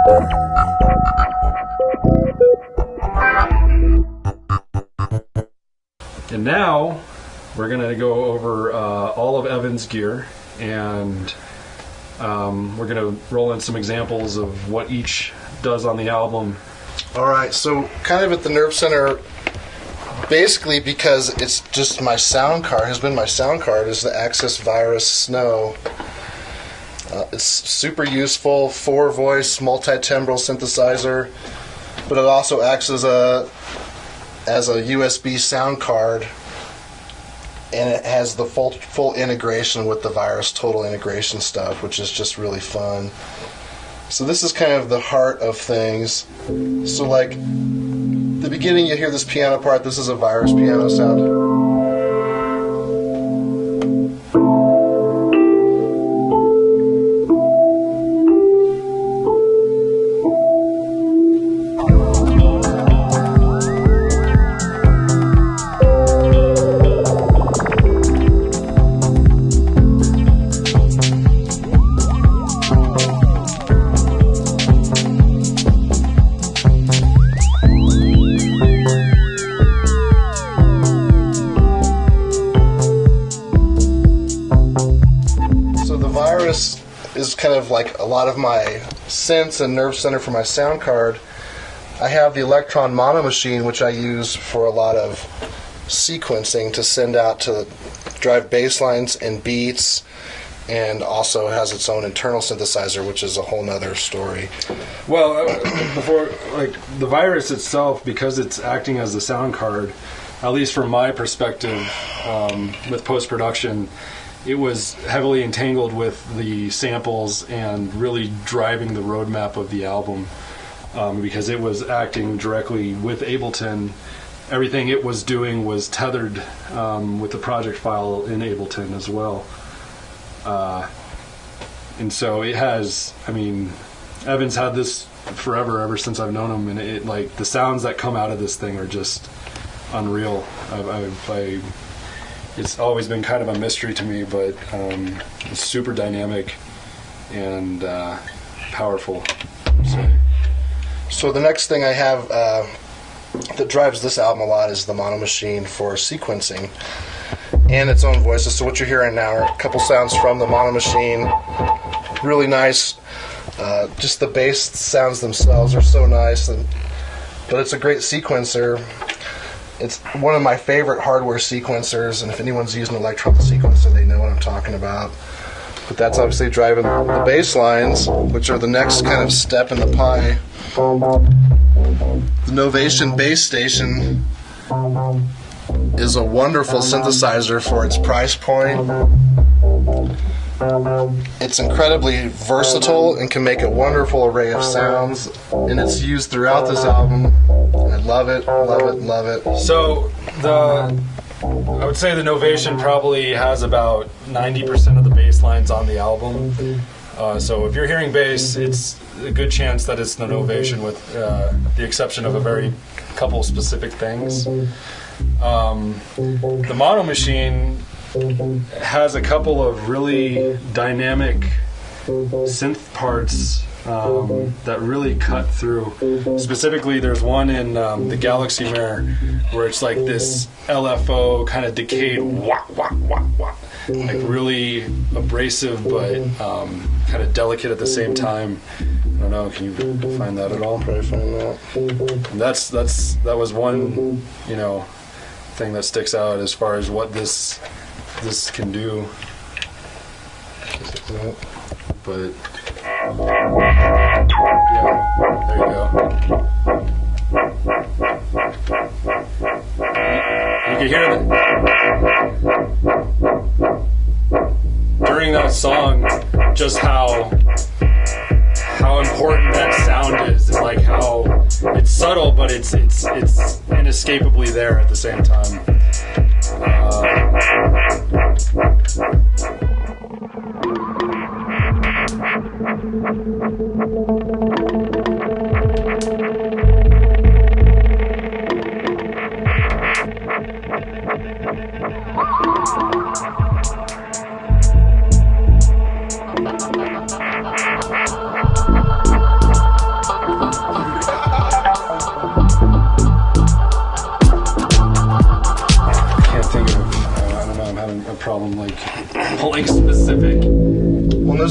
And now we're going to go over all of Evan's gear, and we're going to roll in some examples of what each does on the album. All right, so kind of at the nerve center, basically because it's just my sound card, has been my sound card, is the Access Virus Snow. It's super useful, 4-voice, multi-timbral synthesizer, but it also acts as a USB sound card, and it has the full integration with the Virus Total integration stuff, which is just really fun. So this is kind of the heart of things. So like, the beginning you hear this piano part, this is a Virus piano sound. Is kind of like a lot of my synths and nerve center for my sound card. I have the Electron Mono Machine, which I use for a lot of sequencing to send out to drive bass lines and beats, and also has its own internal synthesizer, which is a whole nother story. Well, before, like, the Virus itself, because it's acting as the sound card, at least from my perspective, with post-production, it was heavily entangled with the samples and really driving the roadmap of the album, because it was acting directly with Ableton. Everything it was doing was tethered with the project file in Ableton as well. And so it has, I mean, Evan's had this forever, ever since I've known him, and it, like, the sounds that come out of this thing are just unreal. It's always been kind of a mystery to me, but it's super dynamic and powerful. So the next thing I have that drives this album a lot is the Mono Machine for sequencing and its own voices. So what you're hearing now are a couple sounds from the Mono Machine. Really nice. Just the bass sounds themselves are so nice, but it's a great sequencer. It's one of my favorite hardware sequencers, and if anyone's used an electronic sequencer, they know what I'm talking about. But that's obviously driving the bass lines, which are the next kind of step in the pie. The Novation Bass Station is a wonderful synthesizer for its price point. It's incredibly versatile and can make a wonderful array of sounds, and it's used throughout this album. I love it, love it, love it. So I would say the Novation probably has about 90% of the bass lines on the album. So if you're hearing bass, it's a good chance that it's the Novation, with the exception of a very couple specific things. The Mono Machine has a couple of really dynamic synth parts that really cut through. Specifically, there's one in the Galaxy Mirror where it's like this LFO kind of decayed wah, wah, wah, wah. Like really abrasive, but kind of delicate at the same time. I don't know, can you find that at all? Try to find that. And that was one, thing that sticks out as far as what this can do. But yeah, there you go. You can hear during that song just how important that sound is, and like how it's subtle, but it's inescapably there at the same time.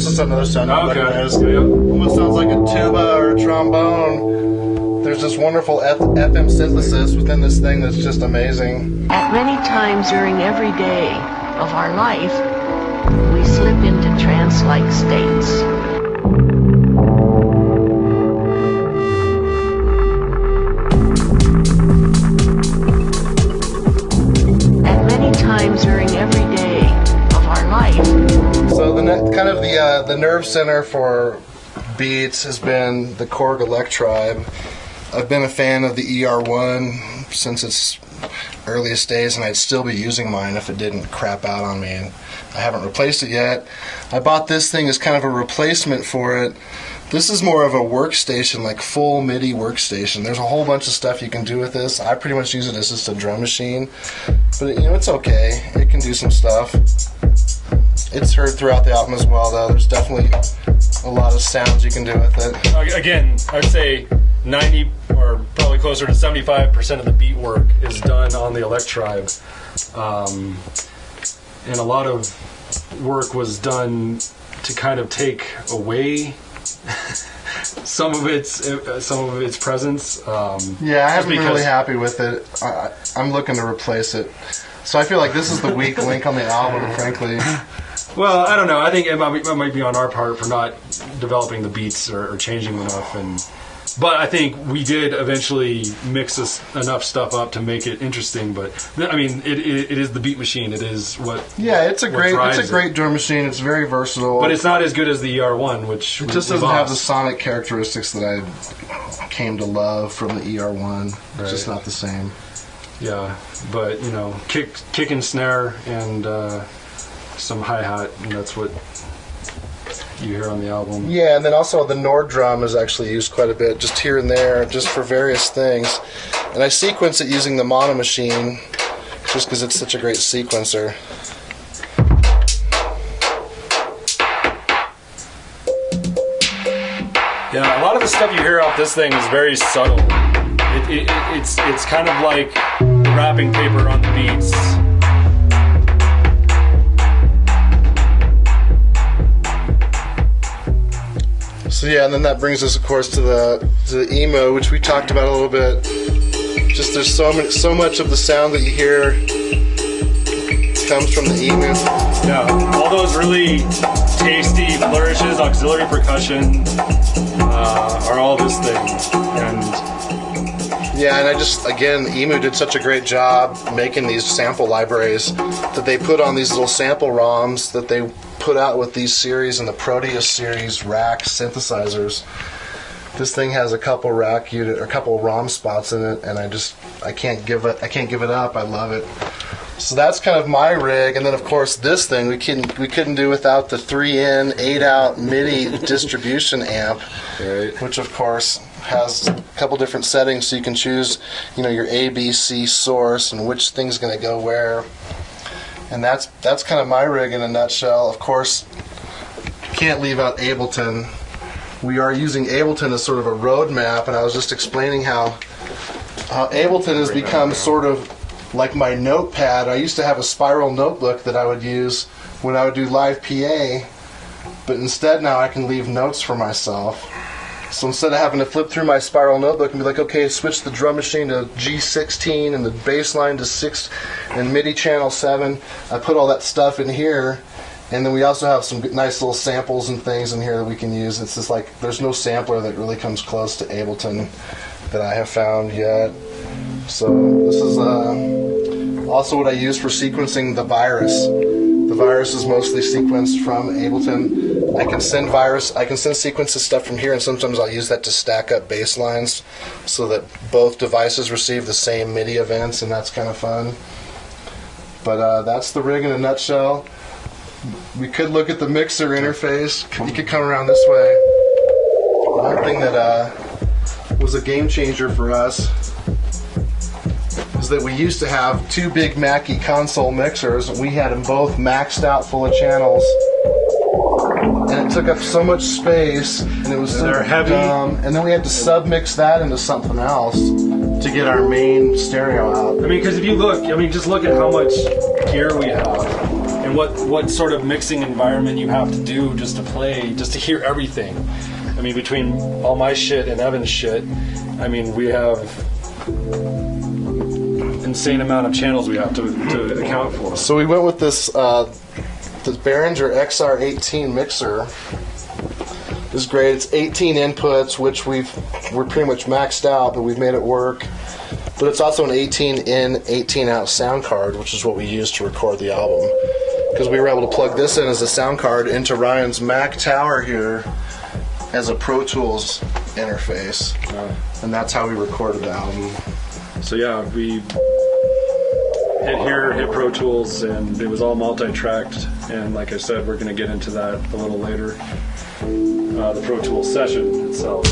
This is another sound I Okay. recognize. Yeah. Almost sounds like a tuba or a trombone. There's this wonderful FM synthesis within this thing that's just amazing. At many times during every day of our life, we slip into trance-like states. At many times during every day of our life. So the nerve center for beats has been the Korg Electribe. I've been a fan of the ER1 since its earliest days, and I'd still be using mine if it didn't crap out on me, and I haven't replaced it yet. I bought this thing as kind of a replacement for it. This is more of a workstation, like full MIDI workstation. There's a whole bunch of stuff you can do with this. I pretty much use it as just a drum machine, but it's okay. It can do some stuff. It's heard throughout the album as well, though. There's definitely a lot of sounds you can do with it. Again, I'd say 90 or probably closer to 75% of the beat work is done on the Electribe. And a lot of work was done to kind of take away some of its presence. Yeah, I haven't been really happy with it. I'm looking to replace it. So I feel like this is the weak link on the album, frankly. Well, I don't know. I think it might be on our part for not developing the beats or changing enough. But I think we did eventually mix enough stuff up to make it interesting. But I mean, it is the beat machine. It is what. Yeah, it's a great drum machine. It's very versatile. But it's not as good as the ER1, which it just doesn't have the sonic characteristics that I came to love from the ER1. It's just not the same. Yeah, but kick and snare and some hi-hat, and that's what you hear on the album. Yeah, and then also the Nord drum is actually used quite a bit, just here and there, just for various things. And I sequence it using the mono machine, just because it's such a great sequencer. Yeah, a lot of the stuff you hear off this thing is very subtle. It's kind of like wrapping paper on the beats. So yeah, and then that brings us, of course, to the emo, which we talked about a little bit. Just there's so much of the sound that you hear comes from the emu. Yeah, all those really tasty flourishes, auxiliary percussion, are all this thing. And yeah, and again, Emu did such a great job making these sample libraries that they put on these little sample ROMs that they put out with these series and the Proteus series rack synthesizers. This thing has a couple rack unit or a couple ROM spots in it, and I can't give it up. I love it. So that's kind of my rig, and then of course this thing we couldn't do without the 3-in 8-out MIDI distribution amp, right. Which of course has a couple different settings, so you can choose your ABC source and which thing's going to go where. And that's kind of my rig in a nutshell. Of course, can't leave out Ableton. We are using Ableton as sort of a roadmap, and I was just explaining how Ableton has become sort of like my notepad. I used to have a spiral notebook that I would use when I would do live PA, but instead now I can leave notes for myself. So instead of having to flip through my spiral notebook and be like, okay, switch the drum machine to G16 and the bass line to 6 and MIDI channel 7, I put all that stuff in here. And then we also have some nice little samples and things in here that we can use. It's just like there's no sampler that really comes close to Ableton that I have found yet. So this is also what I use for sequencing the virus. The virus is mostly sequenced from Ableton. I can send sequences stuff from here, and sometimes I'll use that to stack up bass lines so that both devices receive the same MIDI events, and that's kind of fun. But that's the rig in a nutshell. We could look at the mixer interface. You could come around this way. One thing that was a game changer for us is that we used to have two big Mackie console mixers, and we had them both maxed out full of channels. And it took up so much space, and it was so heavy. dumb. And then we had to submix that into something else to get our main stereo out. I mean, because if you look, just look at how much gear we have. And and what sort of mixing environment you have to do just to play, just to hear everything. I mean, between all my shit and Evan's shit, I mean, we have insane amount of channels we have to account for. So we went with this Behringer XR18 mixer. This is great. It's 18 inputs, which we're pretty much maxed out, but we've made it work. But it's also an 18-in, 18-out sound card, which is what we used to record the album. Because we were able to plug this in as a sound card into Ryan's Mac Tower here as a Pro Tools interface. And that's how we recorded the album. So yeah, we hit Pro Tools, and it was all multi-tracked. And like I said, we're going to get into that a little later. The Pro Tools session itself.